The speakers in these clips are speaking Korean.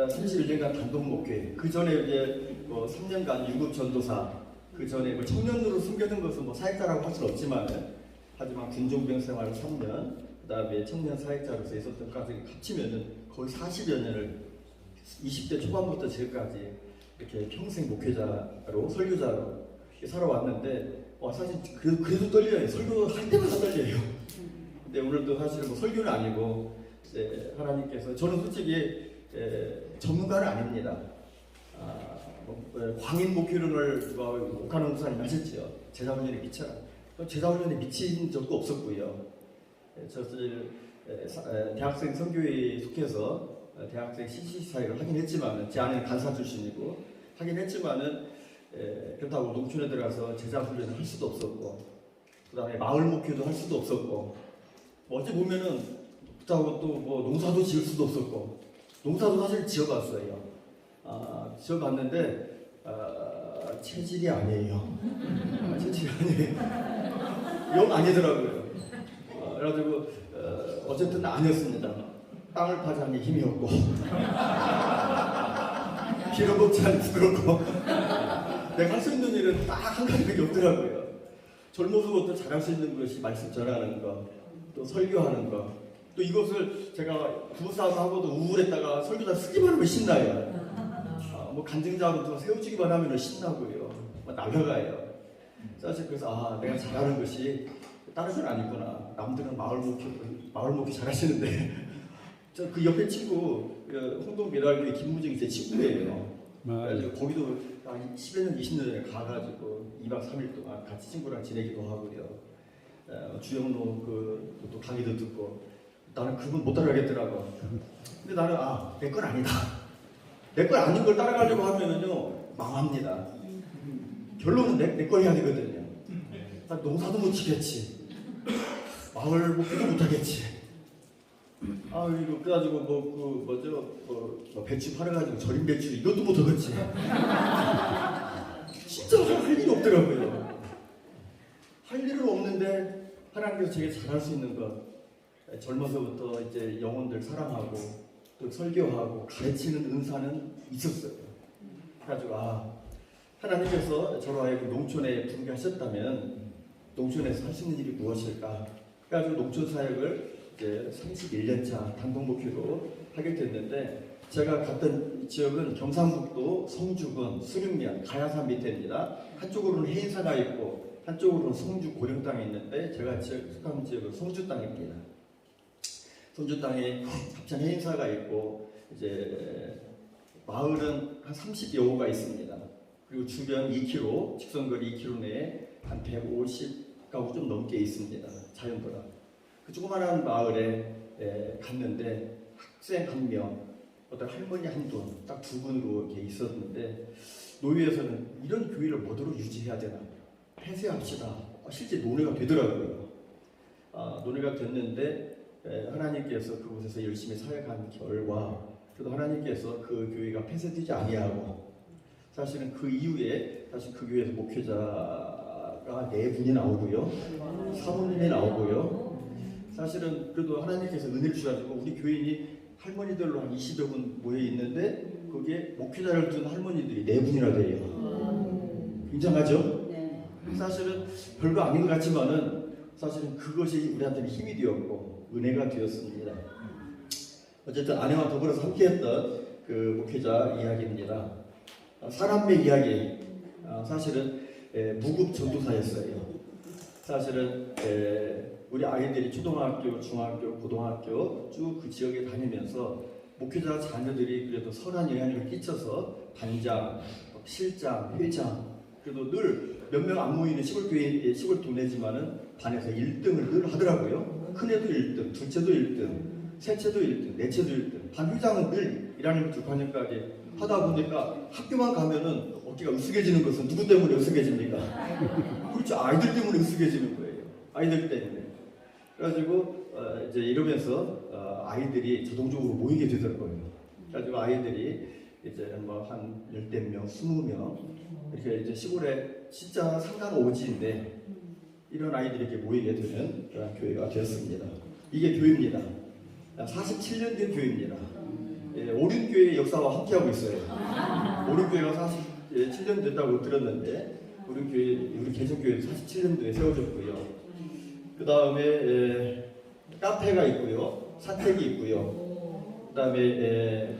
31년간 단독 목회, 그 전에 이제 3년간 유급 전도사, 그 전에 청년으로 숨겨둔 것은 사역자라고 할 수는 없지만, 하지만 군종병 생활 3년, 그다음에 청년 사역자로서 있었던 것까지 합치면은 거의 40여 년을 20대 초반부터 지금까지 이렇게 평생 목회자로 설교자로 살아왔는데 사실 그래도 떨려요. 설교할 때마다 떨려요. 근데 오늘도 사실 설교는 아니고 하나님께서, 저는 솔직히 전문가는 아닙니다. 광인 목회론을 옥하는 목사님 하셨죠. 제자훈련에 미쳐라. 제자훈련에 미친 적도 없었고요. 저 대학생 선교회에 속해서 대학생 CC 사역을 하긴 했지만은, 제 아내는 간사 출신이고 하긴 했지만은, 그렇다고 농촌에 들어가서 제자 훈련을 할 수도 없었고, 그 다음에 마을 목회도 할 수도 없었고, 어찌 보면은 그렇다고 또 농사도 지을 수도 없었고, 농사도 사실 지어봤어요. 지어봤는데 체질이 아니에요. 체질이 아니에요. 영 아니더라고요. 그래가지고 어쨌든 아니었습니다. 땅을 파자니 힘이 없고 피를 먹자니 부끄럽고 내가 할 수 있는 일은 딱 한 가지밖에 없더라고요. 젊어서부터 잘할 수 있는 것이 말씀 전하는 것, 또 설교하는 것, 또 이것을 제가 부부싸움 하고도 우울했다가 설교자 쓰기만 하면 신나요. 간증자로 세워주기만 하면 신나고요. 날아가요. 사실 그래서 내가 잘하는 것이 다른 건 아니구나. 남들은 마을 목회 잘하시는데 그 옆에 친구 홍동 매달교회 김무정이 제 친구예요. 그래서 거기도 한 10여 년, 20년 전에 가가지고 2박 3일 동안 같이 친구랑 지내기도 하고요. 주영로 또 강의도 듣고, 나는 그분 못 따라가겠더라고. 근데 나는 내 건 아니다. 내 건 아닌 걸 따라가려고 하면은요 망합니다. 결론은 내 걸 해야 되거든요. 농사도 못 지겠지, 마을 목표도 못 하겠지. 그래가지고 배추 팔아가지고 절임 배추 이것도 못 하겠지. 진짜 할 일이 없더라고요. 할 일은 없는데 하나님께서 제게 잘할 수 있는 것, 젊어서부터 이제 영혼들 사랑하고 또 설교하고 가르치는 은사는 있었어요. 그래가지고 하나님께서 저로 하여금 농촌에 부르게 하셨다면 농촌에서 할 수 있는 일이 무엇일까? 그래가지고 농촌 사역을 이제 31년차 단독 목회로 하게 됐는데, 제가 갔던 지역은 경상북도 성주군 수륙면 가야산 밑에입니다. 한쪽으로는 해인사가 있고 한쪽으로는 성주 고령 땅이 있는데, 제가 속한 지역은 성주 땅입니다. 성주 땅에 합천 해인사가 있고, 이제 마을은 한 30여 호가 있습니다. 그리고 주변 2km, 직선거리 2km 내에 한 150가구 좀 넘게 있습니다. 자연보다. 그 조그마한 마을에 갔는데 학생 한 명, 어떤 할머니 한 분, 딱 두 분으로 이렇게 있었는데, 노회에서는 이런 교회를 뭐대로 유지해야 되나, 폐쇄합시다. 실제 논의가 되더라고요. 논의가 됐는데 하나님께서 그곳에서 열심히 사역한 결과, 그래도 하나님께서 그 교회가 폐쇄되지 아니하고, 사실은 그 이후에 사실 그 교회에서 목회자가 4분이 나오고요, 사모님이 나오고요. 사실은 그래도 하나님께서 은혜를 주셔가지고 우리 교인이 할머니들로 한 20여 분 모여 있는데, 거기에 목회자를 둔 할머니들이 4분이나 돼요. 굉장하죠? 네. 사실은 별거 아닌 것 같지만은 사실은 그것이 우리한테는 힘이 되었고 은혜가 되었습니다. 어쨌든 아내와 더불어서 함께했던 그 목회자 이야기입니다. 사람의 이야기, 사실은 무급 전도사였어요. 사실은 우리 아이들이 초등학교, 중학교, 고등학교 쭉 그 지역에 다니면서 목회자 자녀들이 그래도 선한 영향을 끼쳐서 반장, 실장, 회장, 그래도 늘 몇 명 안 모이는 시골교회, 시골 동네지만은 반에서 1등을 늘 하더라고요. 큰애도 1등, 둘째도 1등, 셋째도 1등, 넷째도 1등. 반 회장은 늘 1학년부터 6학년까지 하다 보니까 학교만 가면은 어깨가 으쓱해지는 것은 누구 때문에 으쓱해집니까? 그렇죠. 아이들 때문에 으쓱해지는 거예요. 아이들 때문에. 그래가지고 이제 이러면서 아이들이 자동적으로 모이게 되더라고요. 그래가지고 아이들이 이제 한 10명, 20명 이렇게 이제 시골에 진짜 상당 오지인데 이런 아이들이 이렇게 모이게 되는 그런 교회가 되었습니다. 이게 교회입니다. 47년 된 교회입니다. 오륜교회 역사와 함께하고 있어요. 오륜교회가 47년 됐다고 들었는데 우리 개척교회 47년도에 세워졌고요. 그 다음에 카페가 있고요, 사택이 있고요. 그 다음에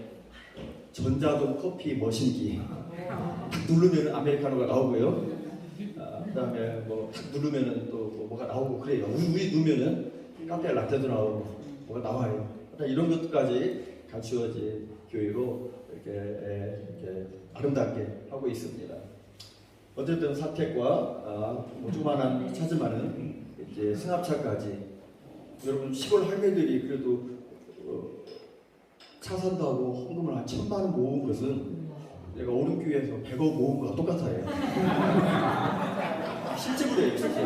전자동 커피 머신기 탁 누르면 아메리카노가 나오고요. 그 다음에 뭐 탁 누르면은 또 뭐가 나오고 그래요. 우리 누르면은 카페 라떼도 나오고 뭐가 나와요. 이런 것까지 갖추어진 교회로 이렇게 아름답게 하고 있습니다. 어쨌든 사택과 조그만한 차지만은 이제 승합차까지, 여러분 시골 할매들이 그래도 차 산다고 헌금을 한 1,000만 원 모은 것은 내가 오른교회에서 100억 모은 거랑 똑같아요. 실제 그래요, 실제.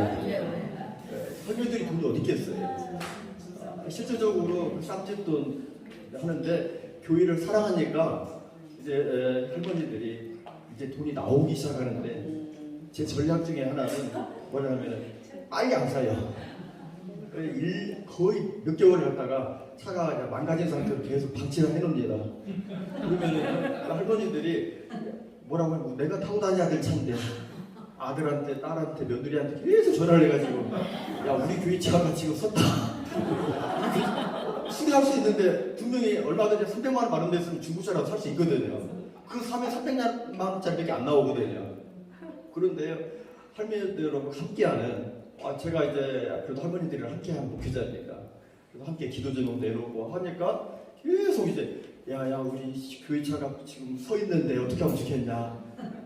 할매들이 돈이 어디 있겠어요. 실제적으로 쌈짓돈 하는데 교회를 사랑하니까 이제 할머니들이 이제 돈이 나오기 시작하는데, 제 전략 중에 하나는 뭐냐면 빨리 안 사요. 거의 몇 개월을 갔다가 차가 망가진 상태로 계속 방치를 해놓습니다. 그러면 할머니들이 뭐라고 하면 내가 타고 다녀야 될 차인데, 아들한테 딸한테 며느리한테 계속 전화를 해가지고 야 우리 교회 차가 지금 섰다. 수리할 수 있는데 분명히 얼마 전에 300만 원 마련됐으면 중고차라도 살 수 있거든요. 그 사면 300만 원짜리밖에 안 나오거든요. 그런데 할머니들하고 함께하는, 제가 이제 그래도 할머니들이랑 함께하는 목회자니까 그래서 함께 기도 제목 내놓고 하니까 계속 이제 야 우리 교회 차가 지금 서 있는데 어떻게 하면 좋겠냐.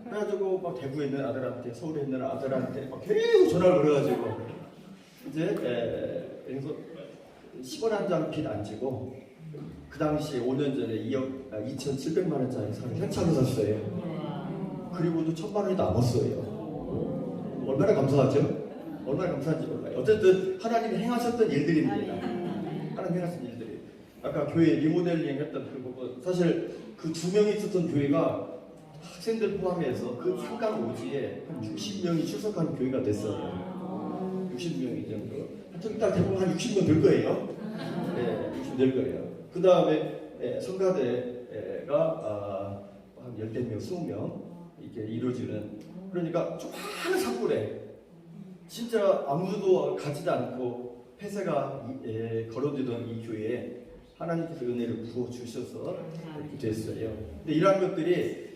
그래가지고 막 대구에 있는 아들한테, 서울에 있는 아들한테 막 계속 전화를 걸어가지고 이제 그래서 10원 한 장 빚 안 지고 그 당시 5년 전에 2,700만 원짜리 현찰을 샀어요. 그리고도 1,000만 원이 남았어요. 얼마나 감사하죠? 얼마나 감사한지 몰라요. 어쨌든 하나님이 행하셨던 일들입니다. 하나님 행하신 일들이. 아까 교회 리모델링 했던 그 부분, 사실 그 2명이 있었던 교회가 학생들 포함해서 그 상강 오지에 한 60명이 출석하는 교회가 됐어요. 60명이 정도. 하여튼 일단 대부분 한 60명 될 거예요. 네, 60명 될 거예요. 그 다음에 성가대가 한 10명, 20명 이렇게 이루어지는, 그러니까 조그마한 산골에 진짜 아무도 가지도 않고 폐쇄가 걸어두던 이 교회에 하나님께서 은혜를 부어주셔서 이렇게 됐어요. 근데 이러한 것들이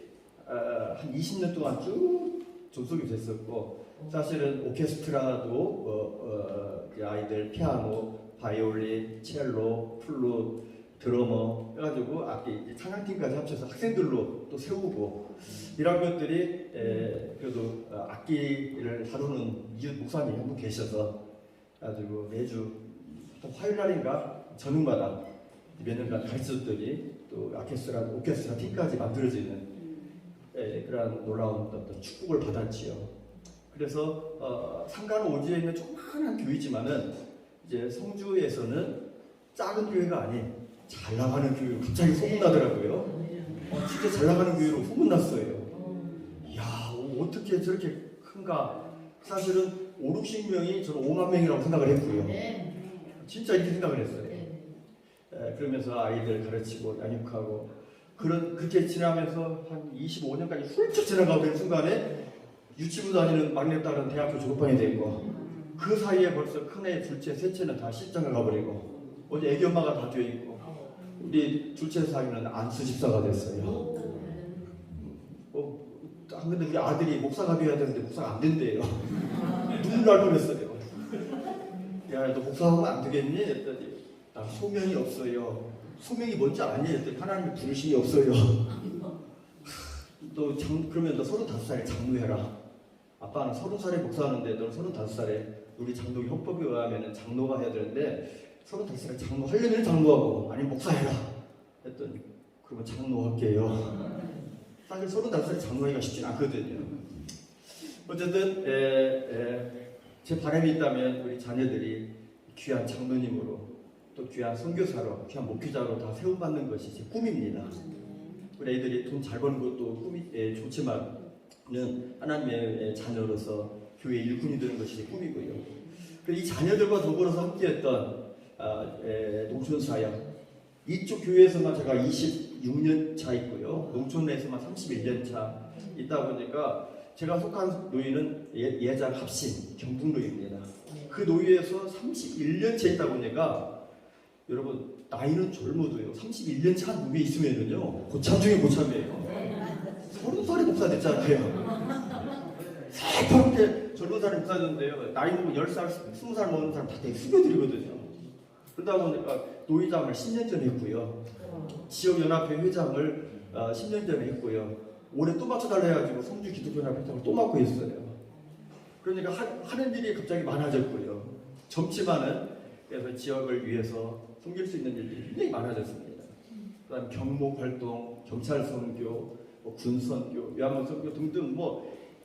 한 20년 동안 쭉 접속이 됐었고, 사실은 오케스트라도 아이들 피아노, 바이올린, 첼로, 플룻, 드러머 해가지고 악기 찬양팀까지 합쳐서 학생들로 또 세우고, 이런 것들이 그래도 악기를 다루는 이웃 목사님 한 분 계셔서 가지고 매주 화요일 날인가 저녁마다 몇 년간 가르쳤더니 또 오케스트라 팀까지 만들어지는 그런 놀라운 어떤 축복을 받았지요. 그래서 상가는 오지에 있는 조그마한 교회지만은 이제 성주에서는 작은 교회가 아닌 잘 나가는 교회로 갑자기 소문나더라고요. 진짜 잘 나가는 교회로 소문났어요. 이야, 어떻게 저렇게 큰가. 사실은 5, 60명이 저는 5만 명이라고 생각을 했고요. 진짜 이렇게 생각을 했어요. 그러면서 아이들 가르치고 양육하고 그렇게 지나면서 한 25년까지 훌쩍 지나가고 있는 순간에 유치부 다니는 막내딸은 대학교 졸업반이 되고, 그 사이에 벌써 큰애, 둘째, 셋째는 다 실장을 가버리고, 어제 애기 엄마가 다 되어 있고, 우리 둘째 사위는 안수 집사가 됐어요. 근데 우리 아들이 목사가 되어야 되는데 목사가 안 된대요. 눈물 날 뻔했어요. 야, 너 목사하면 안 되겠니? 했더니 나 소명이 없어요. 소명이 뭔지 아니? 했더니 하나님의 부르심이 없어요. 그러면 너 35살에 장로해라. 아빠는 30살에 목사하는데 너는 35살에 우리 장로교 헌법에 의하면 장로가 해야 되는데 35살에 장로 하려면 장로하고 아니면 목사해라. 했더니 그러면 장로할게요. 사실 35살에 장로하기가 쉽진 않거든요. 어쨌든 제 바람이 있다면 우리 자녀들이 귀한 장로님으로 또 귀한 선교사로 귀한 목회자로 다 세움받는 것이 제 꿈입니다. 우리 애들이 돈 잘 버는 것도 꿈이 좋지만은 하나님의 자녀로서 교회 일꾼이 되는 것이 제 꿈이고요. 이 자녀들과 더불어서 함께했던 농촌사역, 이쪽 교회에서만 제가 20 36년 차 있고요. 농촌에서만 31년 차 있다 보니까 제가 속한 노예는 예장 합신 경북노예입니다. 그 노예에서 31년 차 있다 보니까 여러분 나이는 젊어도요 31년 차 노예 있으면은요 고참 중에 고참이에요. 30살에 목사 됐잖아요. 새롭게 젊은 사람이 목사 됐는데요. 나이 먹으면 10살, 20살 먹는 사람 다 되게 숙여드리거든요. 그러다 보니까 노회장을 10년 전에 했고요. 지역연합회 회장을 10년 전에 했고요. 올해 또 맡아달라 해가지고 성주 기독교연합회 회장을 또 맡고 있어요. 그러니까 하는 일이 갑자기 많아졌고요. 젊지만은 그래서 지역을 위해서 섬길 수 있는 일들이 굉장히 많아졌습니다. 그다음 경목 활동, 경찰 선교, 군 선교, 위안부 선교 등등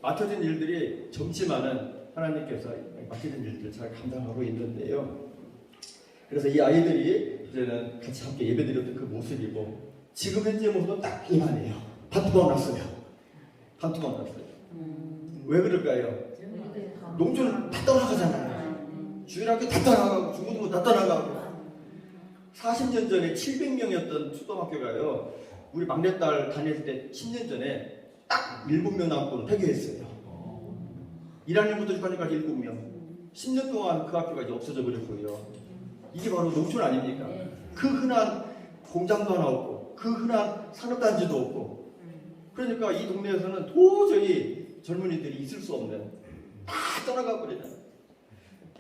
맡겨진 일들이 젊지만은 하나님께서 맡겨진 일들을 잘 감당하고 있는데요. 그래서 이 아이들이 이제는 같이 함께 예배드렸던 그 모습이고 지금 현재 모습은 딱 이만해요. 반투방 났어요. 반투방 났어요. 왜 그럴까요? 농촌 다 떠나가잖아요. 주일학교 다 떠나가고 중고등부 다 떠나가고 40년 전에 700명이었던 초등학교가요. 우리 막내딸 다닐 때 10년 전에 딱 7명 남고 폐교했어요. 1학년부터 6학년까지 7명. 10년 동안 그 학교가 이제 없어져 버렸고요. 이게 바로 농촌 아닙니까? 그 흔한 공장도 하나 없고 그 흔한 산업단지도 없고 그러니까 이 동네에서는 도저히 젊은이들이 있을 수 없는 다 떠나가 버리는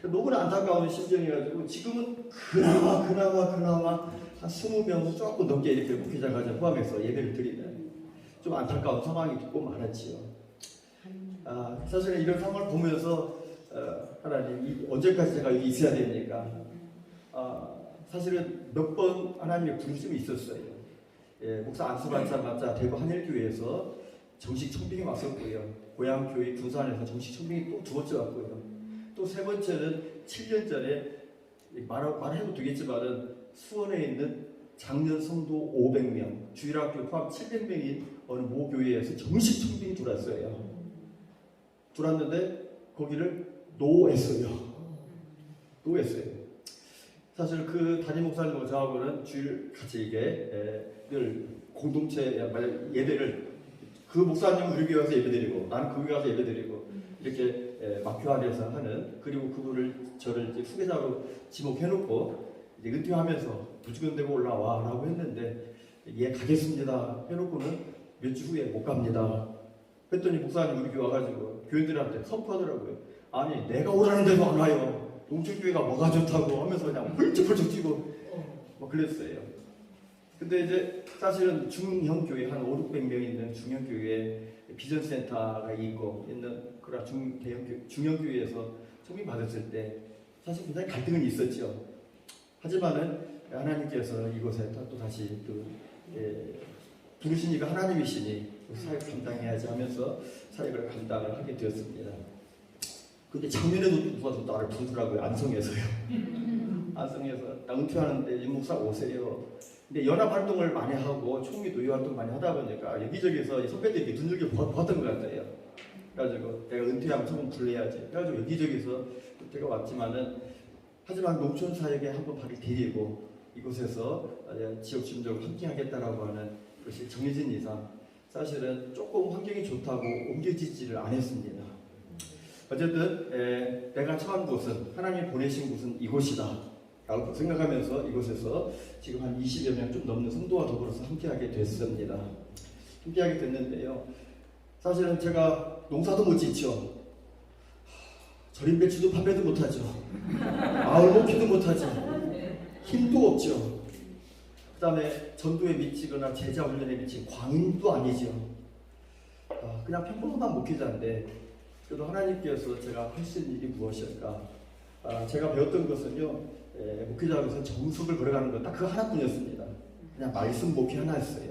너무나 안타까운 심정이가지고 지금은 그나마 한 20명 조금 넘게 이렇게 목회자가 포함해서 예배를 드리는 좀 안타까운 상황이 꼭 많았지요. 사실은 이런 상황을 보면서 하나님 언제까지 제가 여기 있어야 됩니까? 사실은 몇 번 하나님의 부르심이 있었어요. 목사 안수반사 대구 한일교회에서 정식 청빙이 왔었고요. 고향교회 군산에서 정식 청빙이 또 2번째 왔고요. 또 3번째는 7년 전에 말해도 되겠지만은 수원에 있는 장년 성도 500명, 주일학교 포함 700명인 어느 모 교회에서 정식 청빙이 들어왔어요. 들어왔는데 거기를 노했어요. 사실 그 담임 목사님과 저하고는 주일 같이 이게 늘 공동체 예배를 그 목사님은 우리 교회 와서 예배드리고 나는 그 교회 와서 예배드리고 이렇게 막교 안에서 하는 그리고 그분을 저를 이제 후계자로 지목해놓고 이제 은퇴하면서 부지런되고 올라와라고 했는데 예 가겠습니다 해놓고는 몇 주 후에 못 갑니다 했더니 목사님 우리 교회 와가지고 교인들한테 선포하더라고요. 아니 내가 오라는 데도 안 와요. 농촌교회가 뭐가 좋다고 하면서 그냥 훌쩍훌쩍 뛰고 그랬어요. 근데 이제 사실은 중형교회 한 500~600명 있는 중형교회에 비전센터가 있는 그런 중형교회에서 청빙 받았을 때 사실 굉장히 갈등은 있었죠. 하지만은 하나님께서 이곳에 또 다시 부르시니까 하나님이시니 사역 감당해야지 하면서 사역을 감당을 하게 되었습니다. 근데 작년에도 누가 또 나를 부르더라고요. 안성에서요. 안성에서 나 은퇴하는데 이 목사 오세요. 근데 연합 활동을 많이 하고 총리 노예 활동 많이 하다 보니까 여기저기서 선배들이 눈여겨 봤던 것 같아요. 그래가지고 내가 은퇴하면 조금 불러야지. 그래가지고 여기저기서 제가 왔지만은 하지만 농촌 사역에 한번 발을 디디고 이곳에서 지역 주민들과 함께하겠다라고 하는 것이 정해진 이상 사실은 조금 환경이 좋다고 옮겨지지를 않았습니다. 어쨌든 내가 처한 곳은 하나님이 보내신 곳은 이곳이다 라고 생각하면서 이곳에서 지금 한 20여 명 좀 넘는 성도와 더불어서 함께하게 됐습니다. 함께하게 됐는데요. 사실은 제가 농사도 못 짓죠. 절임 배치도 판매도 못하죠. 마을 먹기도 못하죠. 힘도 없죠. 그 다음에 전도에 미치거나 제자 훈련에 미친 광인도 아니죠. 그냥 평범한 목회자인데 그래도 하나님께서 제가 할 수 있는 일이 무엇일까? 제가 배웠던 것은요, 목회자로서 정석을 걸어가는 것 딱 그 하나뿐이었습니다. 그냥 말씀 목회 하나였어요.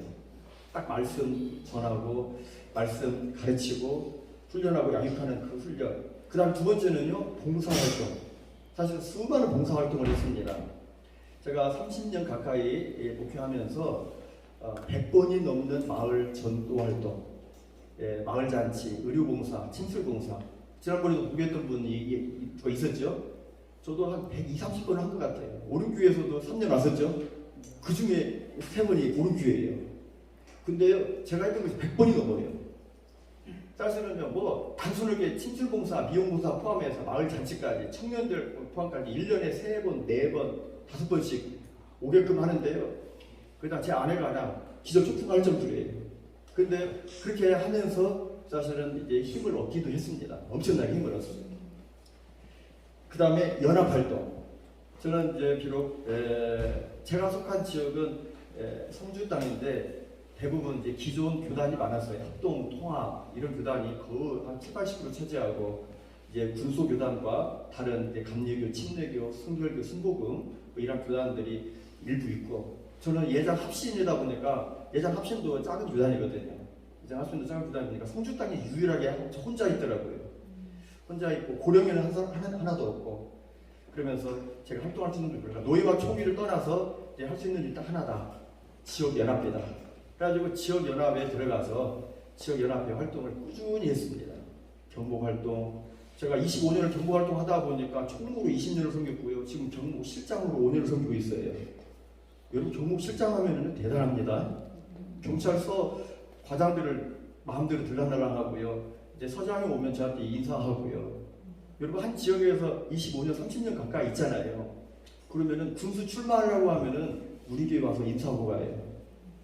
딱 말씀 전하고, 말씀 가르치고, 훈련하고 양육하는 그 훈련. 그 다음 2번째는요, 봉사활동. 사실 수많은 봉사활동을 했습니다. 제가 30년 가까이 목회하면서 100번이 넘는 마을 전도활동, 마을잔치, 의료봉사, 침술봉사 지난번에도 보겠던 분이 있었죠. 저도 한 120~130번을 한 것 같아요. 오른교회에서도 3년 왔었죠. 그 중에 3번이 오른교회예요. 근데요, 제가 했던 것이 100번이 넘어요. 사실은요, 뭐 단순하게 친술봉사, 미용봉사 포함해서 마을 잔치까지 청년들 포함까지 1년에 3번, 4번, 5번씩 오게끔 하는데요. 그러다 제 아내가 나 기절초풍할 정도예요. 근데 그렇게 하면서 사실은 이제 힘을 얻기도 했습니다. 엄청나게 힘을 얻었어요. 그 다음에 연합활동. 저는 이제 비록 제가 속한 지역은 성주 땅인데 대부분 이제 기존 교단이 많았어요. 합동, 통합 이런 교단이 거의 한 70~80% 차지하고 이제 군소교단과 다른 이제 감리교, 침례교, 순결교, 순복음 뭐 이런 교단들이 일부 있고 저는 예장 합신이다 보니까 예장 합신도 작은 교단이거든요. 예장 합신도 작은 교단이니까 성주 땅에 유일하게 혼자 있더라고요. 혼자 있고 고령에는 한 사람 하나도 없고 그러면서 제가 활동할 수 있는 줄 노예와 총리를 떠나서 이제 할 수 있는 일 딱 하나다. 지역 연합회다. 그래가지고 지역 연합에 들어가서 지역 연합회 활동을 꾸준히 했습니다. 경복 활동. 제가 25년을 경복 활동 하다 보니까 총무로 20년을 섬겼고요. 지금 경복 실장으로 5년을 섬기고 있어요. 여러분 경복 실장 하면은 대단합니다. 경찰서 과장들을 마음대로 들락날락하고요. 이제 서장이 오면 저한테 인사하고요. 여러분 한 지역에서 25년, 30년 가까이 있잖아요. 그러면은 군수 출마하려고 하면은 우리 교회 와서 인사하고 가요.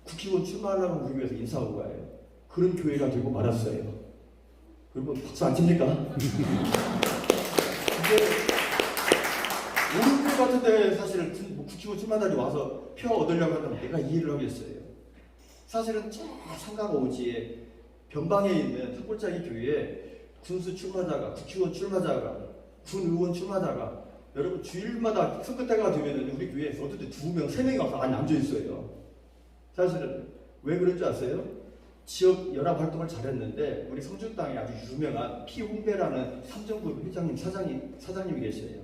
국회의원 출마하려고 하면 우리 교회에서 인사하고 가요. 그런 교회가 되고 말았어요. 여러분 박수 안 칩니까? 근데 오른 교회 같은데 사실은 국회의원 출마단이 와서 표 얻으려고 하면 내가 이해를 하겠어요. 사실은 저 상강 오지에 변방에 있는 탑골짜기 교회에 군수 출마자가, 국회의원 출마자가, 군의원 출마자가 여러분 주일마다 선거 때가 되면 우리 교회에서 어떨 때 2명, 3명이 와서 안에 앉아있어요. 사실은 왜 그런 줄 아세요? 지역 연합 활동을 잘했는데 우리 성주 땅에 아주 유명한 피홍배라는 삼정부 회장님, 사장님이 계세요.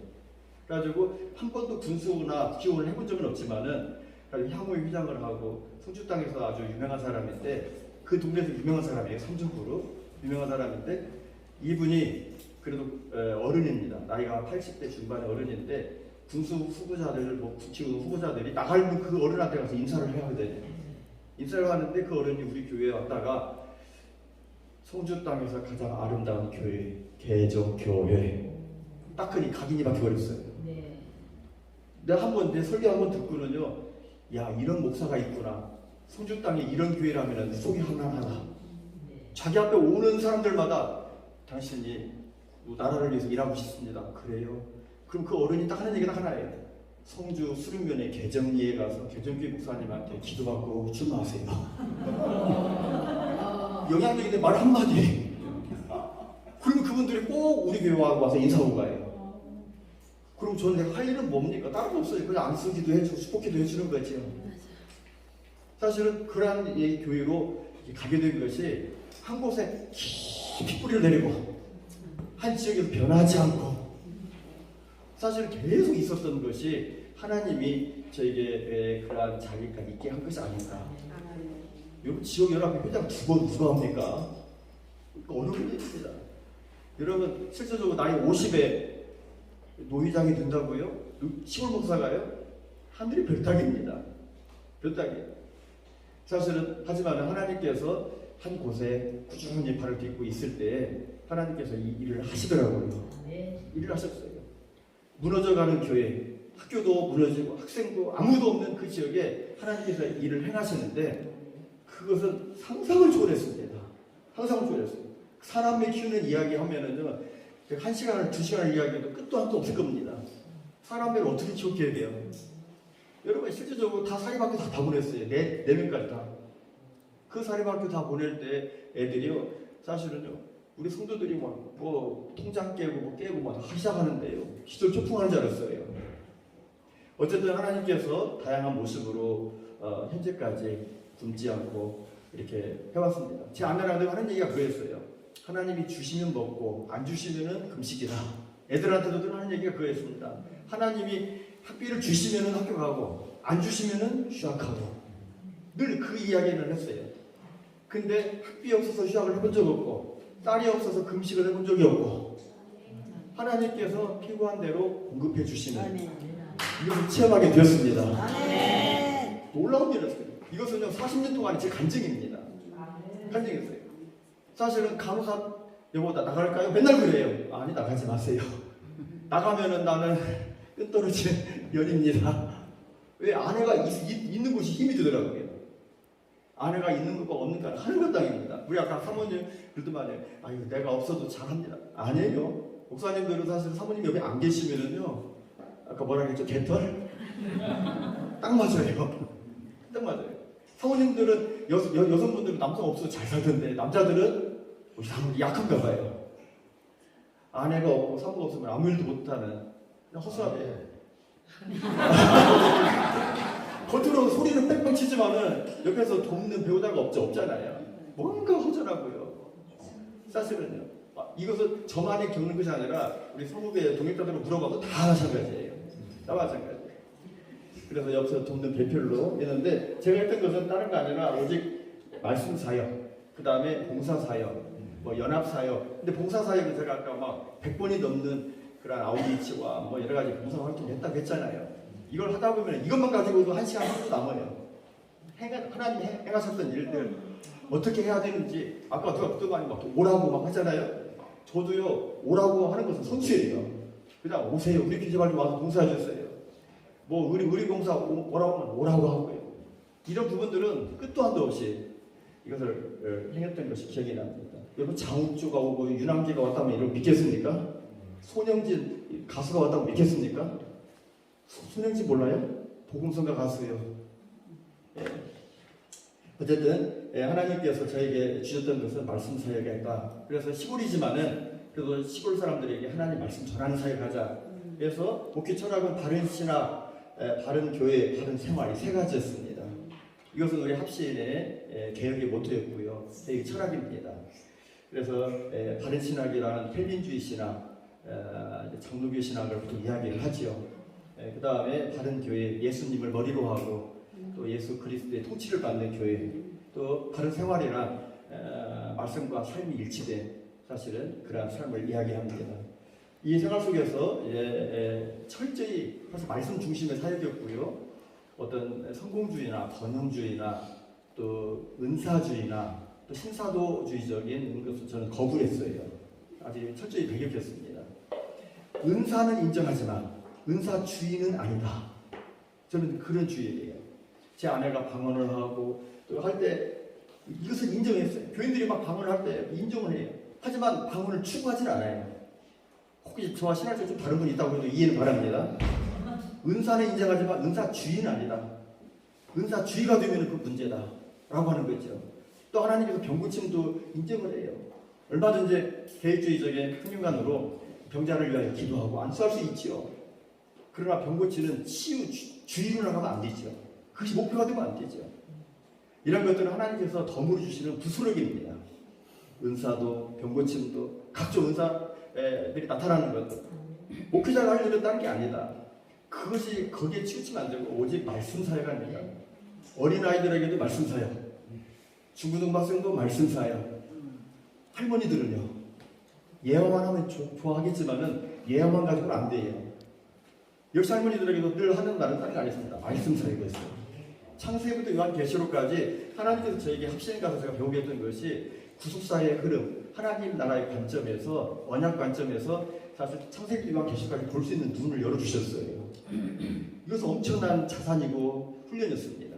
그래가지고 한 번도 군수나 국회의원을 해본 적은 없지만은 향후에 회장을 하고 성주 땅에서 아주 유명한 사람인데 그 동네에서 유명한 사람이에요. 삼정부로 유명한 사람인데 이분이 그래도 어른입니다. 나이가 80대 중반의 어른인데 군수 후보자들, 뭐 국회의원 후보자들이 나가면 그 어른한테 가서 인사를 해야 되거든요. 인사를 하는데 그 어른이 우리 교회에 왔다가 성주 땅에서 가장 아름다운 교회, 개정교회 딱 그니 각인이 박혀버렸어요. 네. 내가 한번 내 설교 한번 듣고는요, 야 이런 목사가 있구나. 성주 땅에 이런 교회라면 속이 하나하나. 네. 자기 앞에 오는 사람들마다 당신이 나라를 위해서 일하고 싶습니다. 그래요? 그럼 그 어른이 딱 하는 얘기가 하나예요. 성주 수릉면에 개정리에 가서 개정교회 목사님한테 기도받고 출마하세요. 영향력인데 말 한마디. 그러면 그분들이 꼭 우리 교회 와서 인사하고 가요. 그럼 저는 내가 할 일은 뭡니까? 다른 거 없어요. 그냥 안쓰기도 해주고 수복기도 해주는 거죠. 사실은 그러한 교회로 가게 된 것이 한 곳에 깊이 뿌리를 내리고 한 지역에서 변하지 않고 사실 계속 있었던 것이 하나님이 저에게 그러한 자리까지 있게 한 것이 아닌가. 여러분 지역연합회 회장 2번 누가 합니까? 어느 분이 있습니다. 여러분 실질적으로 나이 50에 노회장이 된다고요? 시골 목사가요? 하늘이 별 따기입니다. 별 따기. 사실은 하지만 하나님께서 한 곳에 꾸준히 발을 딛고 있을 때 하나님께서 이 일을 하시더라고요. 일을 하셨어요. 무너져가는 교회, 학교도 무너지고 학생도 아무도 없는 그 지역에 하나님께서 일을 행하시는데 그것은 상상을 초월했습니다. 상상을 초월했어요. 사람을 키우는 이야기 하면은요, 1시간을 2시간을 이야기해도 끝도 한도 없을 겁니다. 사람들을 어떻게 키웠게 돼요? 여러분 실질적으로 다 사립학교 다 보냈어요. 네 명까지 다. 그 사립학교 다 보낼 때 애들이요, 사실은요, 우리 성도들이 뭐 통장 깨고 뭐 깨고 막 시작하는데요, 기절 초풍하는 줄 알았어요. 어쨌든 하나님께서 다양한 모습으로 현재까지 굶지 않고 이렇게 해왔습니다. 제 아내랑 하는 얘기가 그거였어요. 하나님이 주시면 먹고 안 주시면은 금식이다. 애들한테도 하는 얘기가 그거였습니다. 하나님이 학비를 주시면은 학교 가고 안 주시면은 휴학하고 늘 그 이야기를 했어요. 근데 학비 없어서 휴학을 해본 적 없고 딸이 없어서 금식을 해본 적이 없고 하나님께서 필요한 대로 공급해 주시는 이것을 체험하게 되었습니다. 놀라운 일이었어요. 이것은요 40년 동안의 제 간증입니다. 헷갈리겠어요. 사실은 간호사 여보 나 나갈까요? 맨날 그래요. 아니 나가지 마세요. 나가면은 나는 끈떨어지는 연입니다. 왜 아내가 있는 곳이 힘이 되더라고요. 아내가 있는 것과 없는 건 하는 것 땅입니다. 우리 아까 사모님 그러더만요. 아유 내가 없어도 잘합니다. 아니에요. 목사님들은 사실 사모님 옆에 안 계시면은요. 아까 뭐라 그랬죠? 개털? 딱 맞아요. 딱 맞아요. 사모님들은 여성분들은 남성 없어도 잘 살던데 남자들은 우리 사모님 약한가 봐요. 아내가 없고 사모가 없으면 아무 일도 못하는 그냥 허술하게 겉으로 소리는 빽빽 치지만은 옆에서 돕는 배우자가 없잖아요. 뭔가 허전하고요. 사실은요. 이것은 저만이 겪는 것이 아니라 우리 성국의 동역자들을 물어봐도 다 마찬가지예요. 다 마찬가지예요. 그래서 옆에서 돕는 배필로 했는데 제가 했던 것은 다른 거 아니라 오직 말씀 사역, 그 다음에 봉사 사역, 뭐 연합 사역. 근데 봉사 사역은 제가 아까 막 100번이 넘는 그런 아우디치와 뭐 여러 가지 봉사 활동을 했다고 했잖아요. 이걸 하다 보면 이것만 가지고도 1시간 하루도 남아요. 하나님이 행하셨던 일들 어떻게 해야 되는지 아까 누가 많이 막 오라고 막 하잖아요. 저도요 오라고 하는 것은 선수예요. 그냥 오세요. 우리 교회발 좀 와서 봉사해 주세요. 뭐 우리 봉사 오라고 하면 오라고 하고요. 이런 부분들은 끝도 한도 없이 이것을 행했던 것이 기억이 납니다. 여러분 장욱주가 오고 유남기가 왔다면 이걸 믿겠습니까? 손영진 가수가 왔다고 믿겠습니까? 손영진 몰라요? 복음성가 가수예요. 예. 어쨌든 하나님께서 저에게 주셨던 것은 말씀 사역이다. 그래서 시골이지만은 그래도 시골 사람들에게 하나님 말씀 전하는 사역하자. 그래서 목회 철학은 바른 신학, 바른 교회, 바른 생활 이 세 가지였습니다. 이것은 우리 합시인의 개혁의 모토였고요. 개혁 철학입니다. 그래서 바른 신학이라는 헬린주의 신학, 장로교 신학을 보통 이야기를 하지요. 그 다음에 바른 교회, 예수님을 머리로 하고 또 예수 그리스도의 통치를 받는 교회, 또 바른 생활이란 말씀과 삶이 일치된 사실은 그러한 삶을 이야기합니다. 이 생활 속에서 철저히 사실 말씀 중심의 사역이었고요. 어떤 성공주의나 번영주의나 또 은사주의나 또 신사도주의적인 것을 저는 거부했어요. 아주 철저히 배격했습니다. 은사는 인정하지만 은사주의는 아니다. 저는 그런 주의예요. 제 아내가 방언을 하고 또 할 때 이것을 인정했어요. 교인들이 막 방언을 할 때 인정을 해요. 하지만 방언을 추구하진 않아요. 혹시 저와 신학적으로 좀 다른 분이 있다고 해도 이해는 바랍니다. 은사는 인정하지만 은사주의는 아니다. 은사주의가 되면 그 문제다 라고 하는 거죠. 또 하나님께서 병고침도 인정을 해요. 얼마 전에 계획주의적인 평균관으로 병자를 위하여 기도하고 안수할 수 있지요. 그러나 병고치는 치유주의로 나가면 안 되죠. 그것이 목표가 되면 안 되죠. 이런 것들은 하나님께서 덤으로 주시는 부수력입니다. 은사도 병고침도 각종 은사들이 나타나는 것들. 목회자가 할 일은 다른 게 아니다. 그것이 거기에 치우치면 안 되고 오직 말씀 사역입니다. 어린아이들에게도 말씀 사역, 중고등학생도 말씀 사역. 할머니들은요 예화만 하면 좋아하겠지만은 예화만 가지고는 안 돼요. 역시 할머니들에게도 늘 하는 말은 다른 게 아니었습니다. 말씀 사역이었어요. 창세기부터 요한계시록까지 하나님께서 저에게 합시인 가서 제가 배우게 했던 것이 구속사의 흐름, 하나님 나라의 관점에서 언약 관점에서 사실 창세기 요한계시록까지 볼 수 있는 눈을 열어주셨어요. 이것은 엄청난 자산이고 훈련이었습니다.